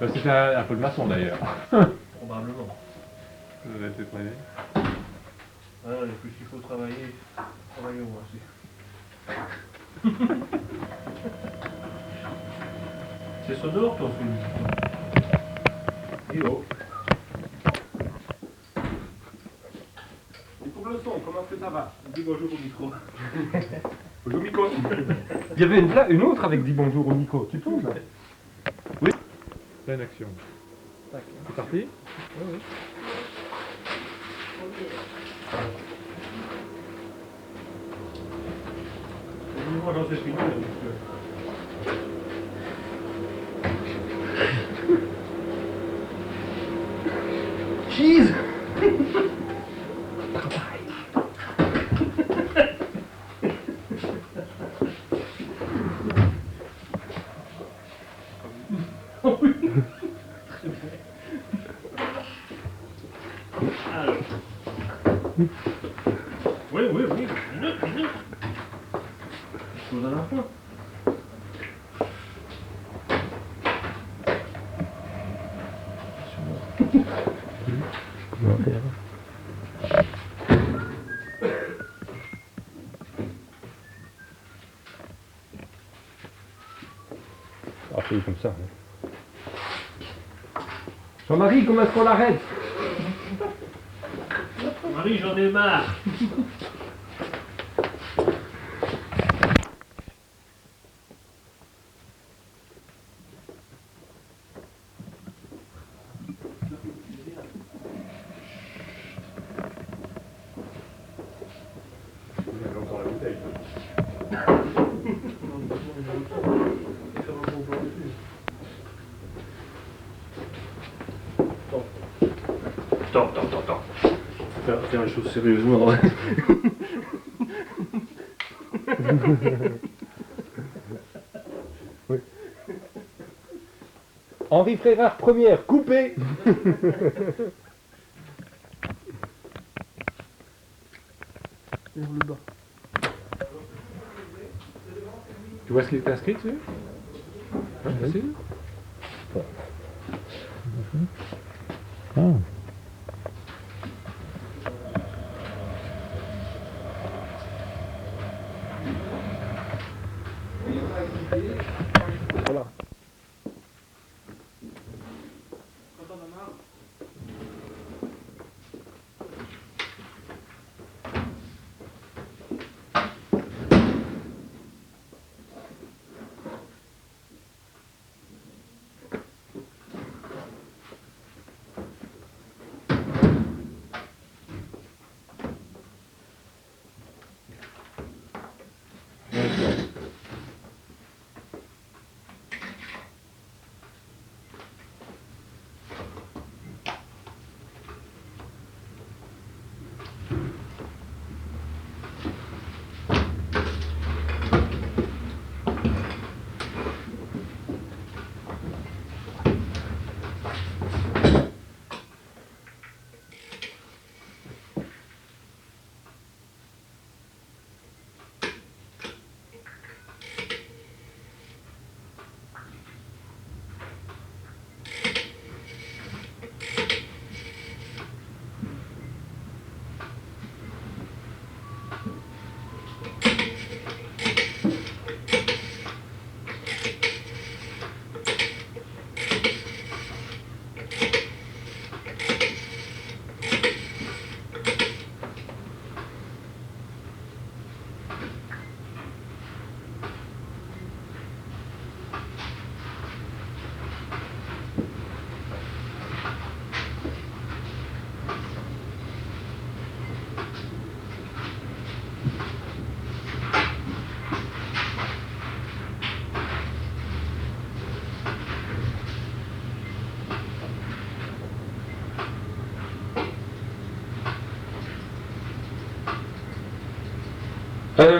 C'était un peu de maçon d'ailleurs. Probablement. Ça doit être prévu. Ah, et puis s'il faut travailler, travaillons aussi. C'est sonore ton film. Et oh. Et pour le son, comment est-ce que ça va? Dis bonjour au micro. Bonjour Miko. Il y avait une autre avec dit bonjour au Miko, tu trouves? Oui. Pleine action. C'est parti? Oui, oui. Moi j'en sais fini là, Cheese. Alors. Oui, oui, oui. Minute. Chose à la fois. Ah, c'est comme ça. Hein. Jean-Marie, comment est-ce qu'on l'arrête? Marie, j'en ai marre. Attends. Faire les choses sérieusement. Oui. Henri Frérard, première, coupé. Vers le bas. Tu vois ce qui est inscrit dessus? Hein, facile. Ah. Voilà.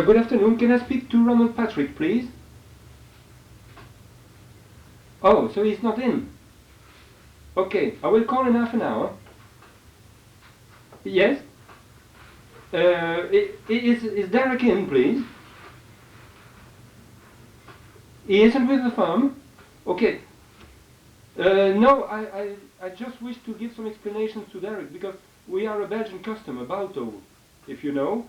Good afternoon. Can I speak to Ronald Patrick, please? Oh, so he's not in. Okay, I will call in half an hour. Yes? Is Derek in, please? He isn't with the firm? Okay. No, I just wish to give some explanations to Derek because we are a Belgian customer, Bauto, if you know.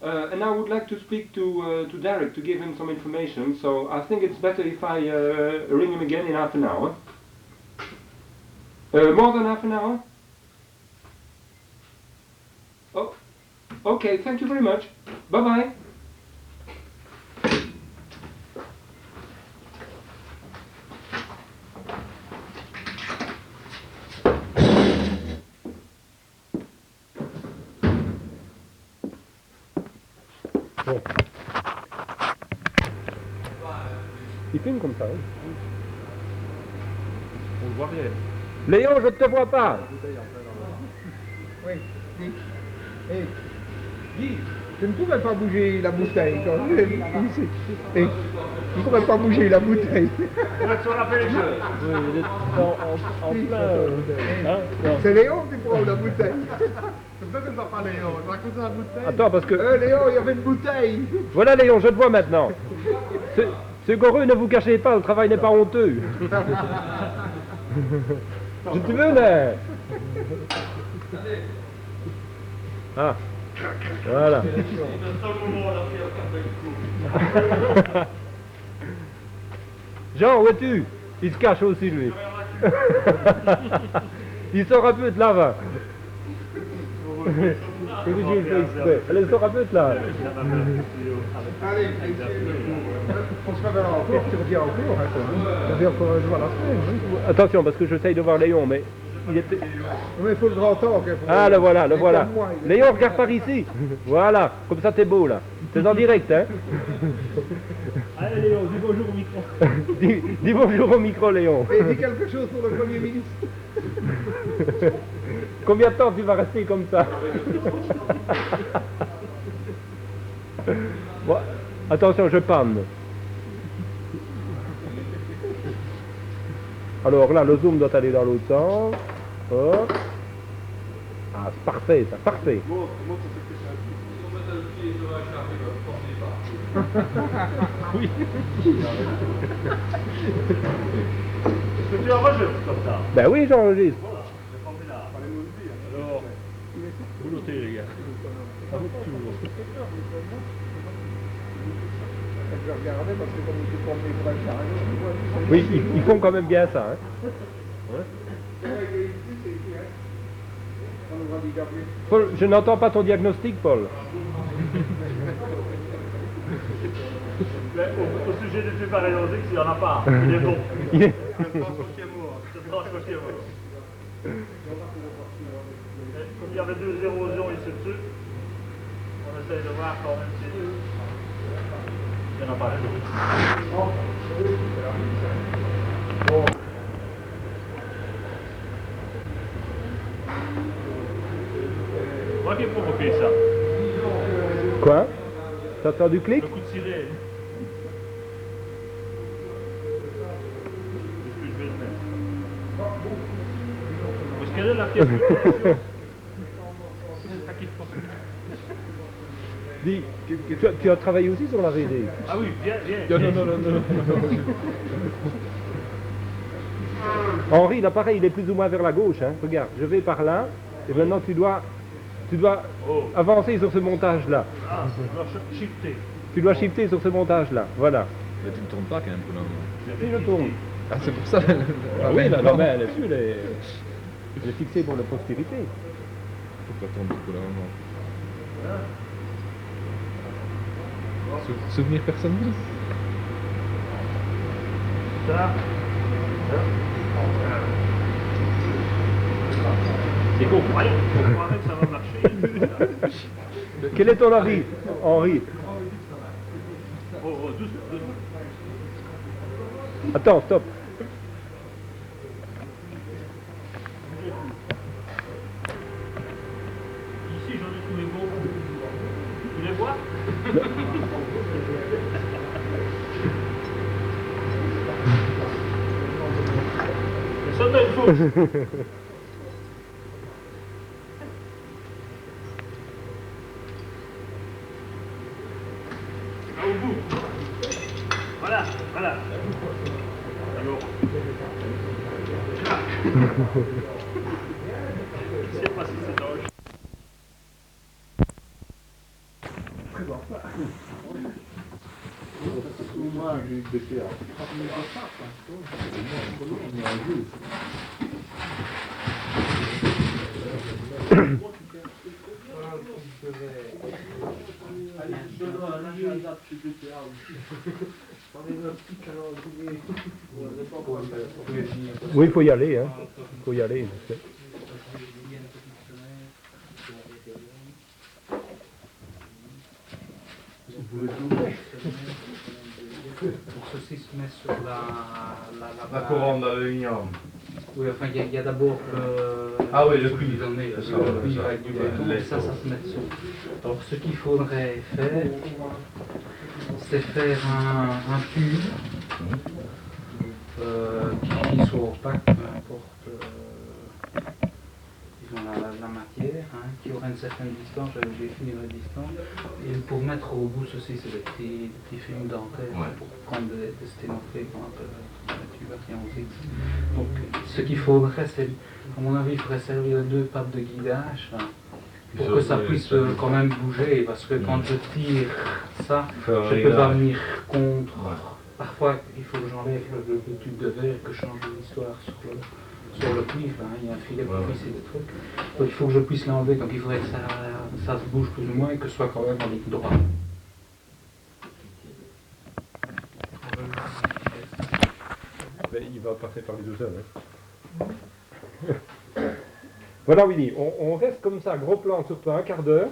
And I would like to speak to Derek to give him some information, so I think it's better if I ring him again in half an hour. More than half an hour? Oh, okay, thank you very much. Bye-bye. Bon. Il filme comme ça, hein. On le voit bien. Léon, je ne te vois pas. Oui, dis. Hey, dis, je ne pourrais pas bouger la bouteille quand je vais ici. Hey, je ne pourrais pas bouger la bouteille. Sur la pêche. Oui, il est en plein. Hein? Non. C'est Léon qui prend la bouteille. C'est ça que ça pas Léon, on raconte la bouteille. Attends, parce que... Léon, il y avait une bouteille. Voilà Léon, je te vois maintenant. Ce Goreux, ne vous cachez pas, le travail n'est pas honteux. Si tu veux, là. Ah, voilà. Jean, où es-tu? Il se cache aussi, lui. Il sort un peu de là-bas. C'est que j'ai fait exprès. Allez, sors un peu de là. Allez, on se réveille encore, tu reviens encore. Tu reviens encore un jour à la semaine. Oui. Attention, parce que j'essaye de voir Léon, mais il était... Mais il faut le grand temps. Ah, le voilà, le voilà. Léon, regarde par ici. Voilà, comme ça t'es beau, là. C'est en direct, hein. Allez Léon, dis bonjour au micro. dis bonjour au micro, Léon. Et dis quelque chose pour le Premier ministre. Combien de temps tu vas rester comme ça? Bon, attention, je panne. Alors là, le zoom doit aller dans l'autre sens. Hop. Ah, c'est parfait, ça, parfait. Oui. Est-ce que tu enregistres comme ça? Ben oui, j'enregistre. Voilà, c'est formidable. Alors, vous notez les gars. À vous toujours. Je vais regarder parce que comme il s'est promené pour un chariot. Oui, ils font quand même bien ça. Hein. Paul, je n'entends pas ton diagnostic, Paul. Au sujet des tubes s'il n'y en a pas, il est bon. C'est tranche mort. Comme il y avait 2 érosions ici dessus, on essaye de voir quand même si il n'y en a pas. Moi qui ai provoqué ça. Quoi? T'as entendu clic? Le coup de sirène. Est-ce que je vais le mettre? Parce qu'elle est la pièce. C'est ça qu'il faut. Dis, tu as travaillé aussi sur la VD? Ah oui, viens. Non. Henri, l'appareil il est plus ou moins vers la gauche. Hein. Regarde, je vais par là. Et maintenant tu dois avancer sur ce montage-là. Ah, je dois shifter. Tu dois shifter sur ce montage-là. Voilà. Mais tu ne tournes pas quand même pour le moment. Si je tourne. Ah, c'est pour ça. Ah oui, la main, elle est dessus, elle est fixée pour la postérité. Faut pas tourner pour le moment. Souvenir personnel. Ça. C'est qu'on croyait que ça va marcher. Quel est ton avis, Henri? Oh, doucement. Attends, stop. Ici, j'en ai tous les mots. Tu les vois? Mais ça doit être faux. Au bout. Voilà. Alors. Je sais pas si c'est dangereux. Oui, il faut y aller, hein. Il faut y aller. je sais. Pour ceci se met sur La couronne d'aluminium. Oui, enfin, il y a d'abord Ah oui, le cuivre, cuivre. le D'accord, cuivre ça. avec du Ouais, béton, les et ça se met dessus. Alors, ce qu'il faudrait faire, c'est faire un tube qui soit opaque, peu importe disons, la matière, hein, qui aura une certaine distance, j'avais défini la distance. Et pour mettre au bout, ceci, c'est des petits films dentaires Ouais. pour prendre des sténophées qu'on appelle des tubes ariantiques. Donc, ce qu'il faudrait, c'est, à mon avis, il faudrait servir de 2 pattes de guidage hein, pour que ça puisse quand même bouger, parce que quand je tire ça, je ne peux pas venir contre. Ouais. Parfois, il faut que j'enlève le tube de verre et que je change l'histoire sur le cuivre. Hein. Il y a un filet pour visser des trucs. Donc, il faut que je puisse l'enlever, donc il faudrait que ça se bouge plus ou moins et que ce soit quand même en ligne droite. Mais il va passer par les deux ailes. Hein. Voilà Willy, on reste comme ça, gros plan sur toi, un quart d'heure.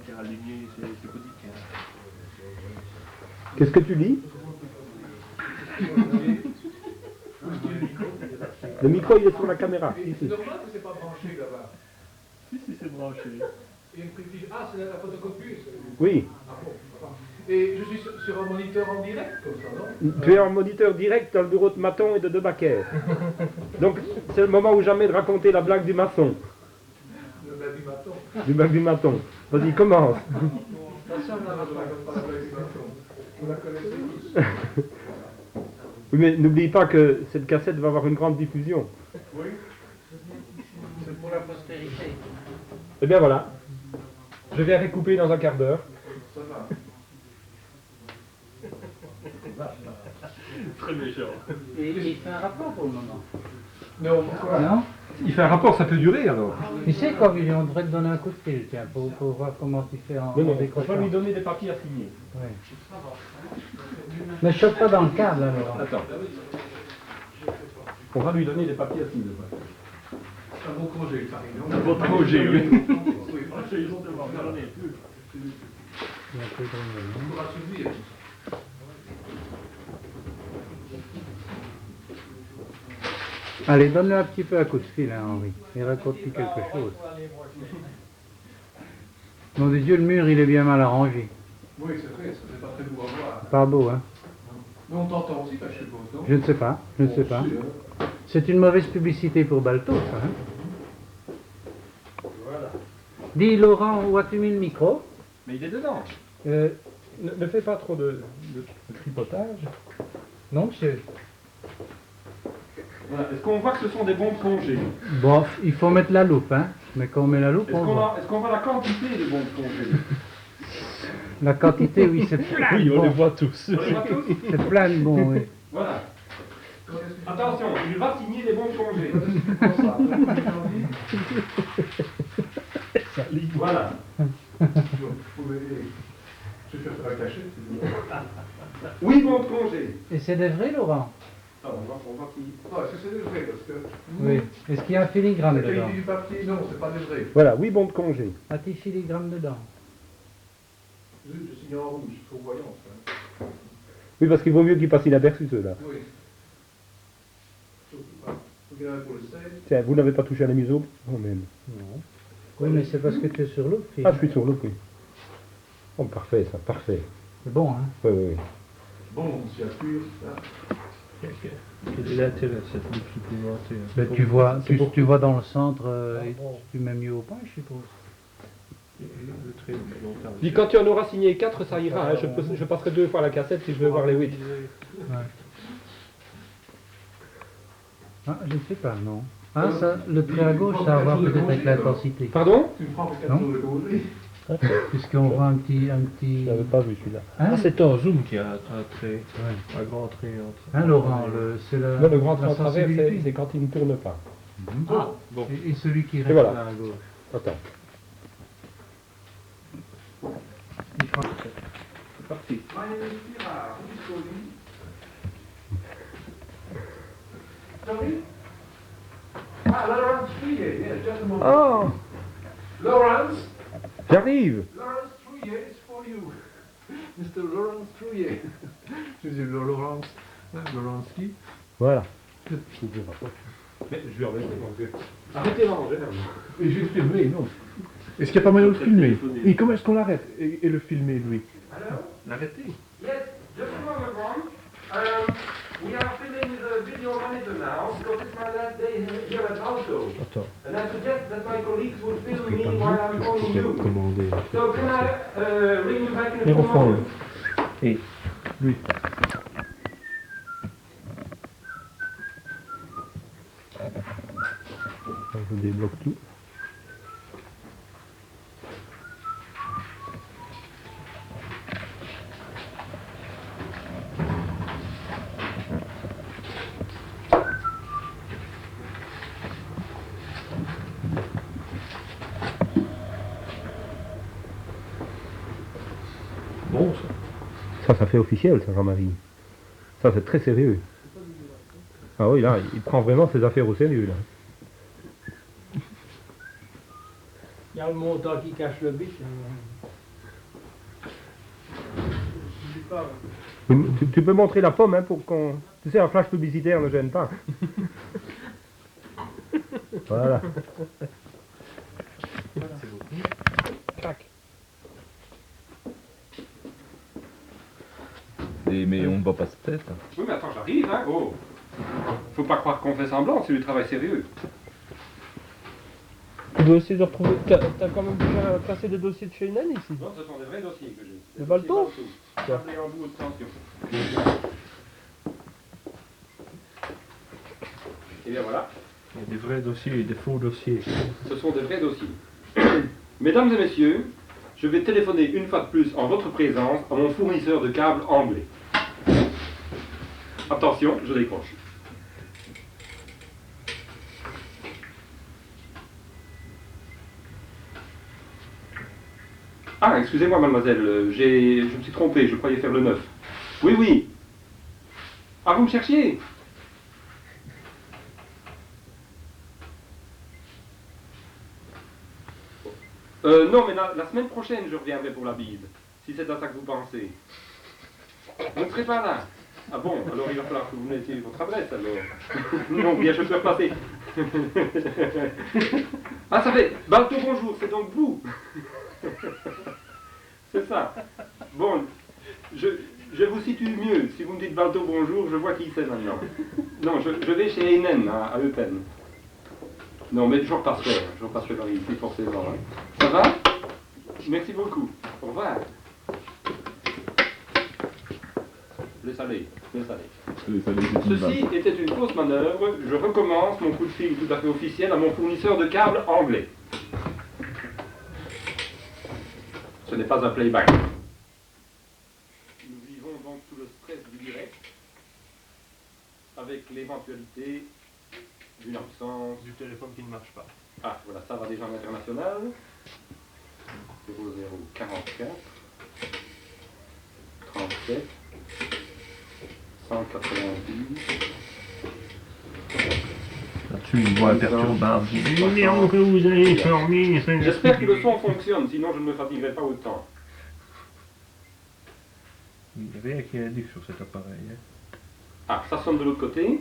Qui a aligné ses codiques. Qu'est-ce que tu lis? Le micro il est sur la caméra. Ici. C'est normal que c'est pas branché là-bas. Si, c'est branché. Il y a une petite fiche. Ah, c'est la photocopieuse. Oui. Ah bon. Et je suis sur un moniteur en direct comme ça, non? Tu es en moniteur direct dans le bureau de Maton et de Debacker. Donc c'est le moment ou jamais de raconter la blague du maçon. Le bain du maton. Du blague du maton. Vas-y, commence. Attention, on n'a pas la blague du maton. Vous la connaissez tous. Oui, mais n'oublie pas que cette cassette va avoir une grande diffusion. Oui. C'est pour la postérité. Eh bien voilà. Je vais recouper dans un quart d'heure. Ça va. Très méchant. Et il fait un rapport pour le moment. Non, pourquoi? Non? Il fait un rapport, ça peut durer alors. Tu sais quoi, Willy, on devrait te donner un coup de fil, tiens, pour voir comment tu fais en décrochant. donner des papiers à signer. Ouais. Ne chope pas dans le câble, alors. Attends. On va lui donner des papiers à signer. Un bon congé, Paris, non? Un bon projet, oui. Oui, Justement, j'en ai plus. Il y a un peu de remède, on pourra subir. Allez, donne-le un petit peu un coup de fil, hein, Henri. Et raconte-lui quelque chose. Nom de Dieu, le mur, il est bien mal arrangé. Oui, c'est vrai, ça fait pas très beau à voir. Pas beau, hein? Mais on t'entend aussi, là, je suppose, non? Je ne sais pas, je ne sais pas. C'est une mauvaise publicité pour Balto, ça, hein? Voilà. Dis, Laurent, où as-tu mis le micro? Mais il est dedans. Ne fais pas trop de tripotage. Non, monsieur. Voilà. Est-ce qu'on voit que ce sont des bons de congé? Bon, il faut mettre la loupe, hein? Mais quand on met la loupe, on voit. Est-ce qu'on voit la quantité des bons de congé? La quantité, oui, c'est plein de bons. voit tous. On les voit tous? C'est plein de bons, oui. Voilà. Attention, il va signer des bons de congé. Voilà. Vous pouvez... Je vais faire la cachette, c'est bien. Oui, bon de congé. Et c'est des vrais, Laurent? Alors, on va signer. Non, est-ce que c'est des vrais? Parce que... Oui. Est-ce qu'il y a un filigrane La dedans? qualité du papier, non, c'est pas des vrais. Voilà, oui, bon de congé. A-t-il filigrane dedans? Je signe en rouge, pour voyance. Hein. Oui, parce qu'il vaut mieux qu'il passe inaperçu ceux-là. Oui. Surtout pas. Regardez pour le 16. Tiens, vous n'avez pas touché à la museau? Non, même. Non. Oui, mais c'est parce que tu es sur l'eau, fille. Ah, je suis sur l'eau, oui. Oh, parfait, ça, parfait. C'est bon, hein? Oui, oui, oui. Bon, signature, ça. Quel est l'intérêt de cette ligne supplémentaire? Ben, tu vois dans le centre, et tu mets mieux au point, je suppose. Le trait, donc longtemps. Puis quand tu en auras signé 4, ça ira. Hein. Je passerai 2 fois la cassette si je veux voir les 8. Ouais. Ah, je ne sais pas, non. Ah, ça, le trait à gauche, ça a à voir peut-être avec l'intensité. Pardon? Tu me prends pour Non. 4 jours de congé. Puisqu'on voit un petit... Je n'avais pas vu celui-là. Hein? Ah, c'est en zoom qui a un trait, Ouais. un grand trait entre. Hein, Laurent, c'est la... Non, le grand trait la en travers, sensibilité. c'est quand il ne tourne pas. Mhm. Ah, bon. Et celui qui reste voilà. là à gauche. Attends. Il prend- C'est parti. Ah, Lawrence Trouillet, yes, gentleman. Oh, Lawrence, j'arrive. Lawrence Trouillet is for you. Mr. Lawrence Trouillet. Je dis Lawrence, Lawrence. Voilà. Mais je vais remettre mon Dieu. Arrêtez manger. Et je vais filmer, non. Est-ce qu'il n'y a pas moyen de le filmer? Et comment est-ce qu'on l'arrête et le filmer, lui? L'arrêter. Yes, just a moment, Ron. We are filming the video monitor now because it's my last day here at Alto. Attends. And I suggest that my colleagues will film me while I'm calling you. Commander. So can I ring you back in a Et few reprends. moments? Et Lui. je débloque tout. Bon, ça. Ça fait officiel, ça, Jean-Marie. Ça, c'est très sérieux. Ah oui, là, il prend vraiment ses affaires au sérieux, là. Il y a le montant qui cache le bic. Tu peux montrer la pomme, hein, pour qu'on... Tu sais, un flash publicitaire ne gêne pas. Voilà. Crac. Mais on ne va pas se tête. Oui, mais attends, j'arrive, hein. Oh. Faut pas croire qu'on fait semblant, c'est du travail sérieux. Tu dois essayer de retrouver. T'as quand même déjà placé des dossiers de chez Inan ici. Non, ce sont des vrais dossiers que j'ai. Le Balto? Tablé en bout de tension. Et bien voilà, Il y a des vrais dossiers et des faux dossiers. ce sont des vrais dossiers. Mesdames et messieurs, je vais téléphoner une fois de plus en votre présence à mon fournisseur de câbles anglais. Attention, je décroche. Ah, excusez-moi mademoiselle, je me suis trompé, je croyais faire le 9. Oui, oui. Ah, vous me cherchiez? Non, mais la semaine prochaine, je reviendrai pour la bise, si c'est à ça que vous pensez. Vous ne serez pas là. Ah bon, alors il va falloir que vous me laissiez votre adresse, alors. Non, bien, je peux repasser. Ah, ça fait... Balto, bonjour, c'est donc vous. C'est ça. Bon, je vous situe mieux. Si vous me dites Balto, bonjour, je vois qui c'est maintenant. Non, je vais chez Einen, à Eupen. Non, mais je repasserai par ici, forcément. Hein. Ça va? Merci beaucoup. Au revoir. Laisse aller, laisse aller. Ceci était une fausse manœuvre. Je recommence mon coup de fil tout à fait officiel à mon fournisseur de câbles anglais. Ce n'est pas un playback. Nous vivons donc sous le stress du direct, avec l'éventualité d'une absence. Du téléphone qui ne marche pas. Ah, voilà, ça va déjà en international. 0044 37 190. Là-dessus, une voix imperturbable. Numéro que vous avez formé, J'espère que le son fonctionne, sinon je ne me fatiguerai pas autant. Il n'y a rien qui indique sur cet appareil. Hein. Ah, ça sonne de l'autre côté.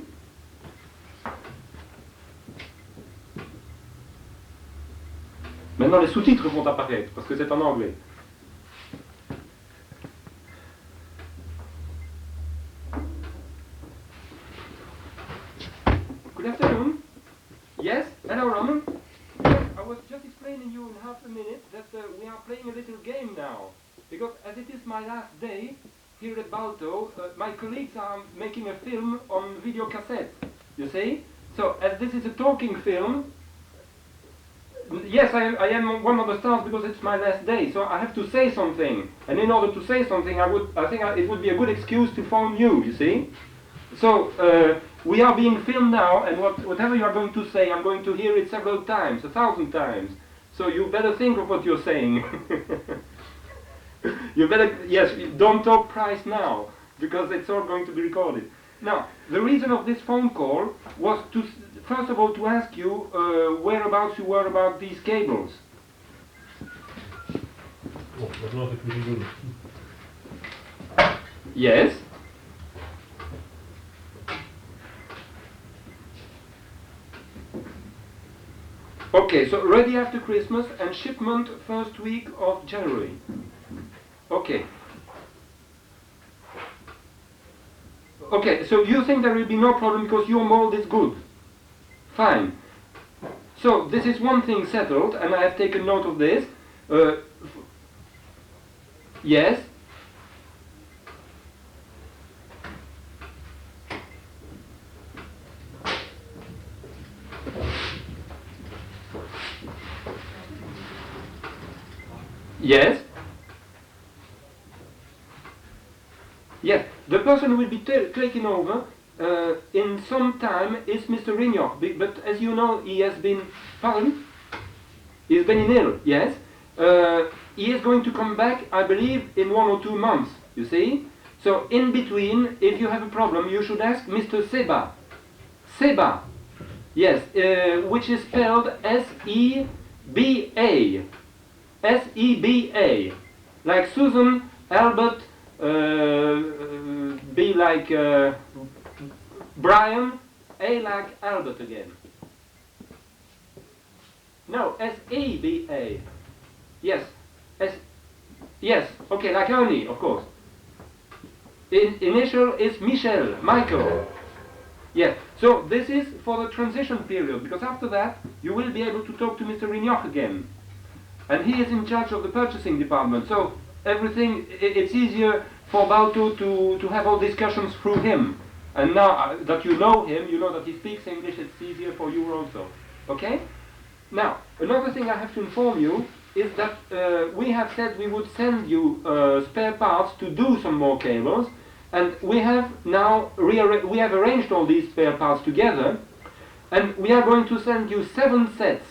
Maintenant, les sous-titres vont apparaître, parce que c'est en anglais. Good afternoon. Yes, hello, Roman. Yes, I was just explaining you in half a minute that we are as it is my last day here at Balto, my colleagues are making a film on video cassette, you see? So, as this is a talking film, yes, I am one of the stars because it's my last day, so I have to say something. And in order to say something, I think it would be a good excuse to phone you see? So, we are being filmed now, and whatever you are going to say, I'm going to hear it several times, 1,000 times. So you better think of what you're saying. You better, yes, don't talk price now, because it's all going to be recorded. Now, the reason of this phone call was to, first of all, to ask you whereabouts you were about these cables. Bon, maintenant c'est plus rigolo. Yes. Okay, so ready after Christmas and shipment first week of January. Okay. Okay, so you think there will be no problem because your mold is good. Fine. So this is one thing settled, and I have taken note of this. Yes. Yes. Yes. The person who will be taking over in some time is Mr. Rignoc, but as you know, he has been, pardon? He has been ill, yes. He is going to come back, I believe, in 1 or 2 months, you see. So in between, if you have a problem, you should ask Mr. Seba. Seba, yes, which is spelled S-E-B-A. S-E-B-A. Like Susan, Albert, B like Brian, A like Albert again. No, S-E-B-A. Yes, yes, okay, like Ernie, of course. Initial is Michel, Michael. Yes, so this is for the transition period, because after that you will be able to talk to Mr. Rignoc again. And he is in charge of the purchasing department, so everything, it's easier for Balto to have all discussions through him. And now that you know him, you know that he speaks English, it's easier for you also. Okay? Now, another thing I have to inform you is that we have said we would send you spare parts to do some more cables, and we have now we have arranged all these spare parts together, and we are going to send you 7 sets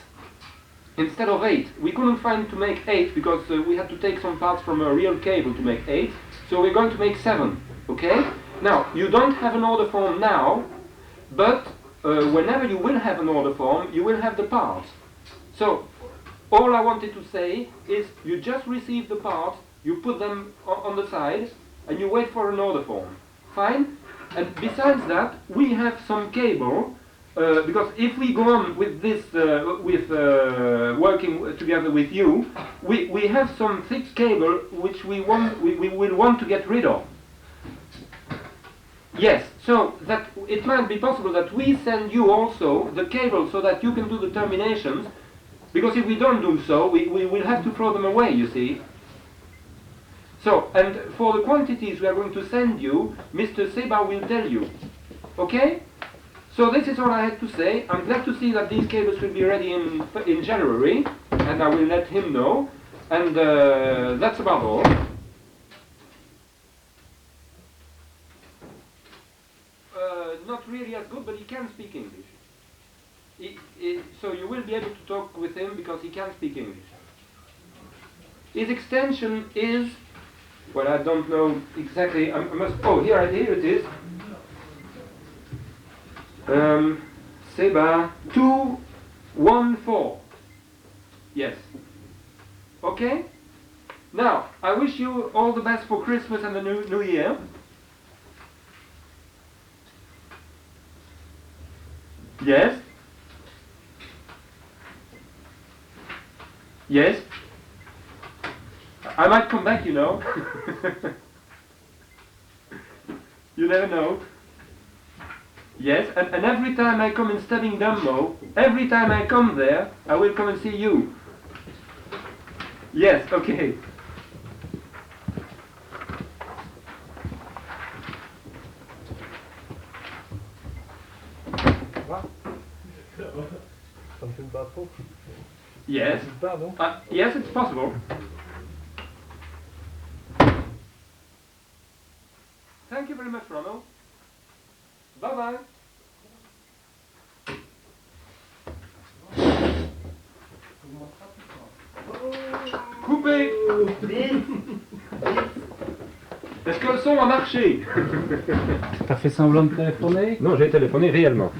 instead of 8. We couldn't find to make 8 because we had to take some parts from a real cable to make 8, so we're going to make 7. Okay? Now, you don't have an order form now, but whenever you will have an order form, you will have the parts. So, all I wanted to say is you just receive the parts, you put them on the side, and you wait for an order form. Fine? And besides that, we have some cable, because if we go on with this, working together with you, we have some fixed cable which we will want to get rid of. Yes, so that it might be possible that we send you also the cable so that you can do the terminations, because if we don't do so, we will have to throw them away, you see. So, and for the quantities we are going to send you, Mr. Seba will tell you. Okay? So this is all I had to say. I'm glad to see that these cables will be ready in January, and I will let him know. And that's about all. Not really as good, but he can speak English. So you will be able to talk with him because he can speak English. His extension is, well, I don't know exactly. I must. Oh, here it is. Seba 214. Yes. Okay. Now I wish you all the best for Christmas and the New Year. Yes. Yes. I might come back, you know. You never know. Yes, and every time I come in Stebbing Dumbo, every time I come there, I will come and see you. Yes, okay. pas trop. Yes. Pas, non? Yes, it's possible. Thank you very much, Ronald. Bye bye. Coupé. Est-ce que le son a marché? T'as fait semblant de téléphoner? Non, j'ai téléphoné réellement.